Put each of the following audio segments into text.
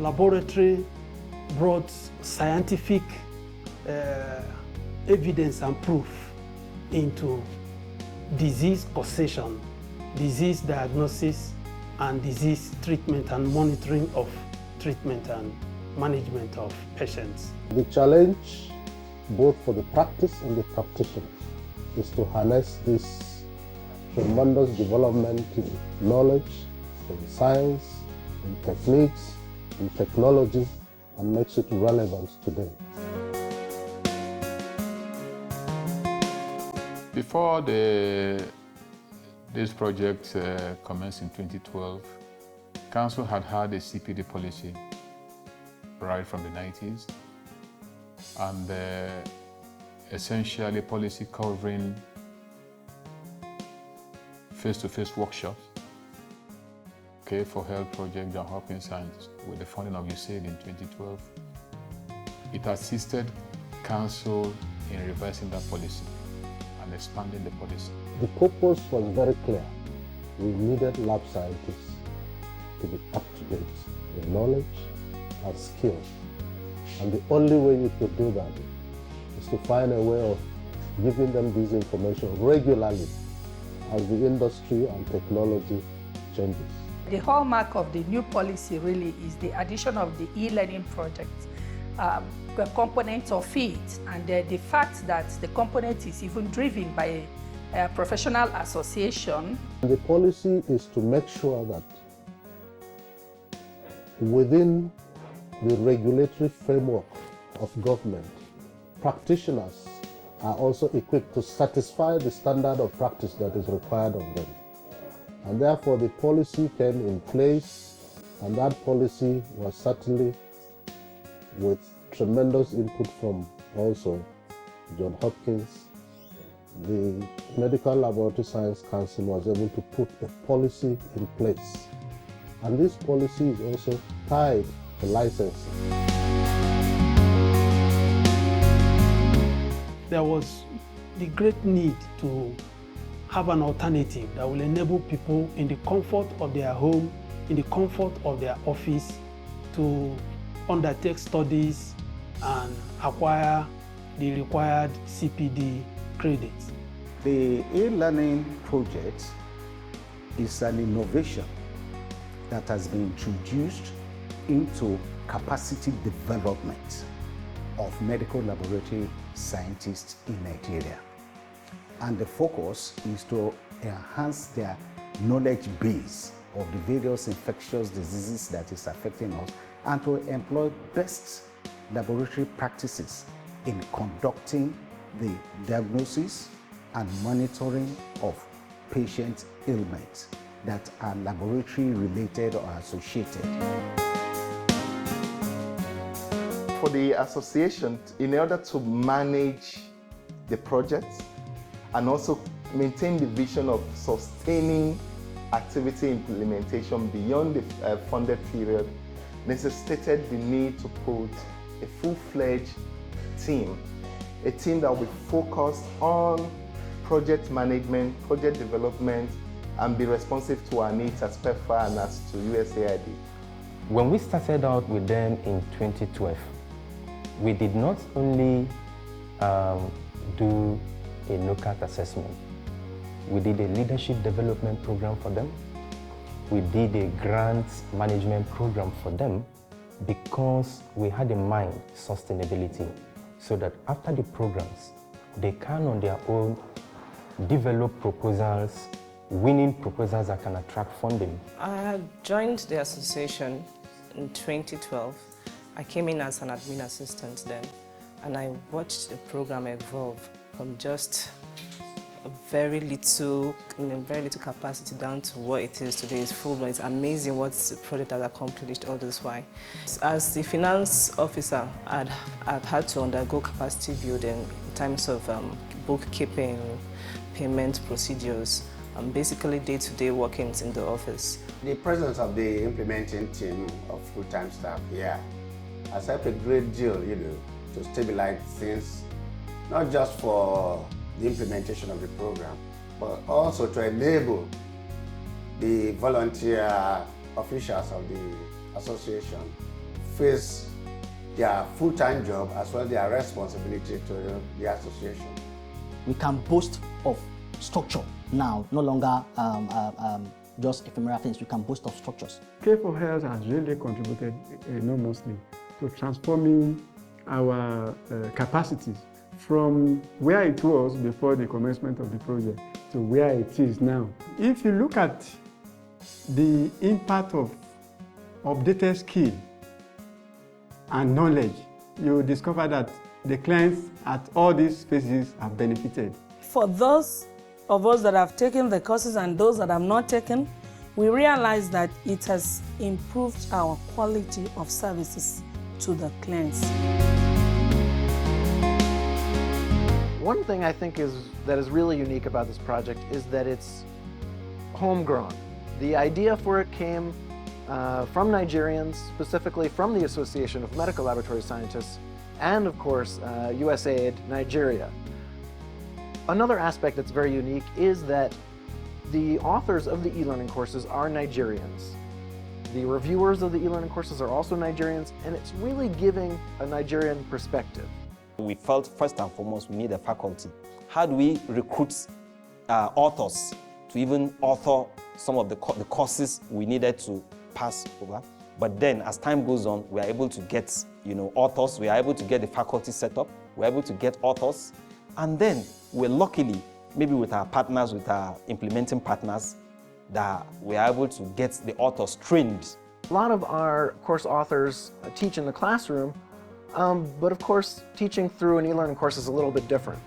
laboratory brought scientific evidence and proof into disease causation, disease diagnosis, and disease treatment and monitoring of treatment and management of patients. The challenge, both for the practice and the practitioners, is to harness this tremendous development in knowledge, in science, in techniques, in technology, and makes it relevant today. Before this project commenced in 2012, Council had a CPD policy right from the 90s, and essentially policy covering face-to-face workshops, K4Health project, John Hopkins Science, with the funding of USAID in 2012. It assisted Council in revising that policy and expanding the policy. The purpose was very clear. We needed lab scientists to be up to date in knowledge and skills. And the only way you could do that is to find a way of giving them this information regularly as the industry and technology changes. The hallmark of the new policy really is the addition of the e-learning project, the component of it, and the fact that the component is even driven by a professional association. The policy is to make sure that within the regulatory framework of government, practitioners are also equipped to satisfy the standard of practice that is required of them. And therefore the policy came in place, and that policy was certainly with tremendous input from also John Hopkins. The Medical Laboratory Science Council was able to put a policy in place. And this policy is also tied to licensing. There was the great need to have an alternative that will enable people in the comfort of their home, in the comfort of their office, to undertake studies and acquire the required CPD credits. The e-learning project is an innovation that has been introduced into capacity development of medical laboratory scientists in Nigeria. And the focus is to enhance their knowledge base of the various infectious diseases that is affecting us, and to employ best laboratory practices in conducting the diagnosis and monitoring of patient ailments that are laboratory related or associated. For the association, in order to manage the project and also maintain the vision of sustaining activity implementation beyond the funded period, necessitated the need to put a full-fledged team, a team that will be focused on project management, project development, and be responsive to our needs as PEPFAR and as to USAID. When we started out with them in 2012, we did not only do a NOCAT assessment. We did a leadership development program for them. We did a grants management program for them because we had in mind sustainability, so that after the programs, they can on their own develop proposals, winning proposals that can attract funding. I joined the association in 2012. I came in as an admin assistant then, and I watched the program evolve from just a very little capacity down to what it is today. It's full. It's amazing what the project has accomplished all this while. As the finance officer, I've had to undergo capacity building in terms of bookkeeping, payment procedures, and basically day-to-day workings in the office. The presence of the implementing team of full-time staff here has helped a great deal, to stabilize things, not just for the implementation of the program, but also to enable the volunteer officials of the association face their full-time job as well as their responsibility to the association. We can boast of structure now, no longer just ephemeral things. We can boast of structures. K4Health has really contributed enormously to transforming our capacities from where it was before the commencement of the project to where it is now. If you look at the impact of updated skill and knowledge, you discover that the clients at all these phases have benefited. For those of us that have taken the courses and those that have not taken, we realize that it has improved our quality of services to the clients. One thing I think that is really unique about this project is that it's homegrown. The idea for it came from Nigerians, specifically from the Association of Medical Laboratory Scientists, and of course, USAID Nigeria. Another aspect that's very unique is that the authors of the e-learning courses are Nigerians. The reviewers of the e-learning courses are also Nigerians, and it's really giving a Nigerian perspective. We felt first and foremost we need a faculty. How do we recruit authors to even author some of the courses we needed to pass over? But then as time goes on, we are able to get authors, we are able to get the faculty set up, we're able to get authors, and then we're luckily, maybe with our partners, with our implementing partners, that we are able to get the authors trained. A lot of our course authors teach in the classroom, but of course, teaching through an e-learning course is a little bit different.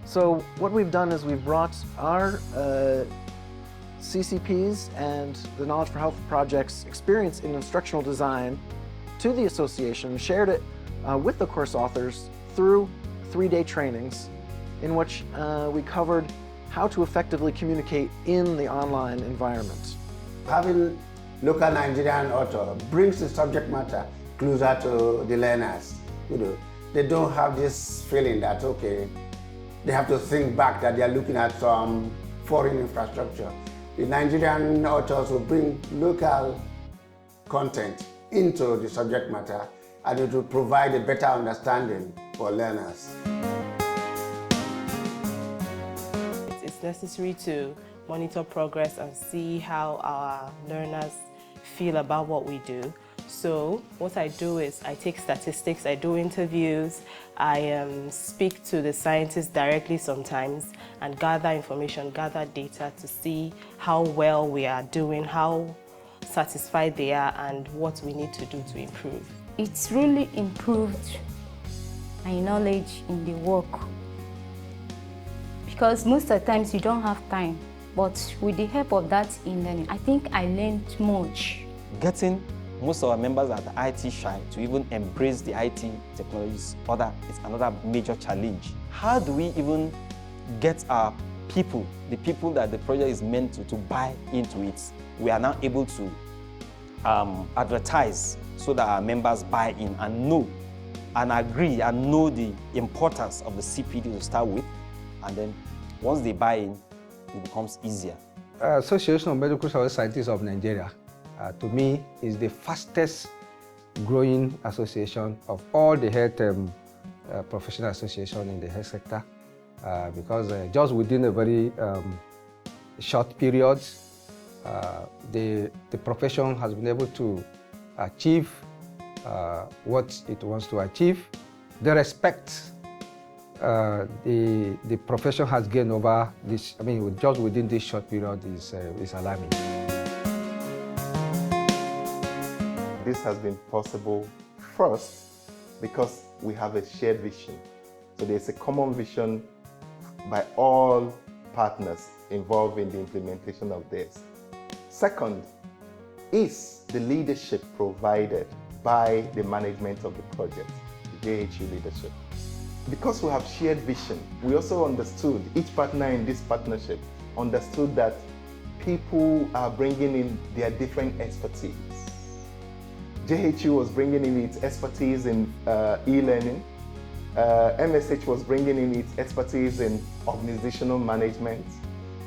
So what we've done is we've brought our CCPs and the Knowledge for Health Project's experience in instructional design to the association, shared it with the course authors through 3-day trainings in which we covered how to effectively communicate in the online environment. Having local Nigerian author brings the subject matter closer to the learners. They don't have this feeling that, okay, they have to think back that they are looking at some foreign infrastructure. The Nigerian authors will bring local content into the subject matter, and it will provide a better understanding for learners. It's necessary to monitor progress and see how our learners feel about what we do. So what I do is I take statistics, I do interviews, I speak to the scientists directly sometimes and gather information, gather data to see how well we are doing, how satisfied they are, and what we need to do to improve. It's really improved my knowledge in the work, because most of the times you don't have time, but with the help of that e-learning, I think I learned much. Getting most of our members are the IT shy to even embrace the IT technologies. It's another major challenge. How do we even get our people, the people that the project is meant to buy into it? We are now able to advertise so that our members buy in and know and agree and know the importance of the CPD to start with, and then once they buy in, it becomes easier. Association of Medical Service Scientists of Nigeria, to me, is the fastest growing association of all the health professional associations in the health sector, because just within a very short period, the profession has been able to achieve what it wants to achieve. The respect the profession has gained over this, just within this short period is alarming. This has been possible first because we have a shared vision. So there's a common vision by all partners involved in the implementation of this. Second is the leadership provided by the management of the project, the JHU leadership. Because we have shared vision, we also understood, each partner in this partnership understood that people are bringing in their different expertise. JHU was bringing in its expertise in e-learning. MSH was bringing in its expertise in organizational management.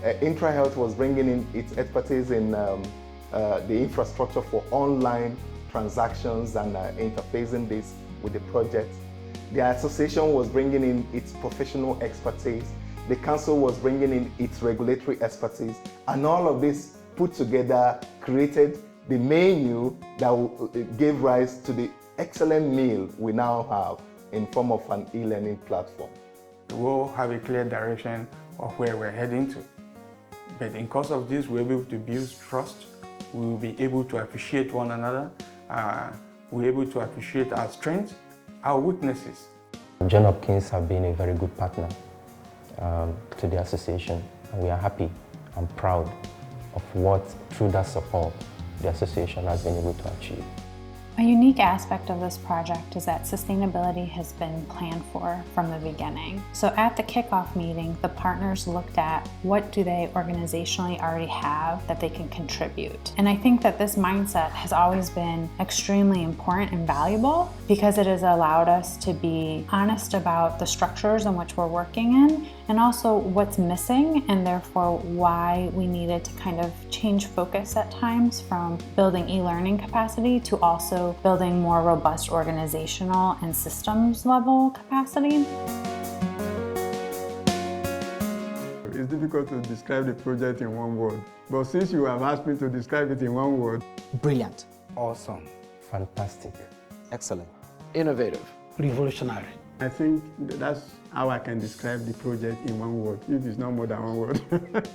IntraHealth was bringing in its expertise in the infrastructure for online transactions and interfacing this with the project. The association was bringing in its professional expertise. The council was bringing in its regulatory expertise. And all of this put together created the menu that gave rise to the excellent meal we now have in form of an e-learning platform. We'll have a clear direction of where we're heading to. But in course of this, we're able to build trust. We will be able to appreciate one another. We're able to appreciate our strengths, our weaknesses. John Hopkins have been a very good partner to the association. And we are happy and proud of what, through that support, the association has been able to achieve. A unique aspect of this project is that sustainability has been planned for from the beginning. So at the kickoff meeting, the partners looked at what do they organizationally already have that they can contribute. And I think that this mindset has always been extremely important and valuable because it has allowed us to be honest about the structures in which we're working in and also what's missing and therefore why we needed to kind of change focus at times from building e-learning capacity to also building more robust organizational and systems level capacity. It's difficult to describe the project in one word, but since you have asked me to describe it in one word. Brilliant. Awesome. Fantastic. Excellent. Innovative. Revolutionary. I think that's how I can describe the project in one word, if it's not more than one word.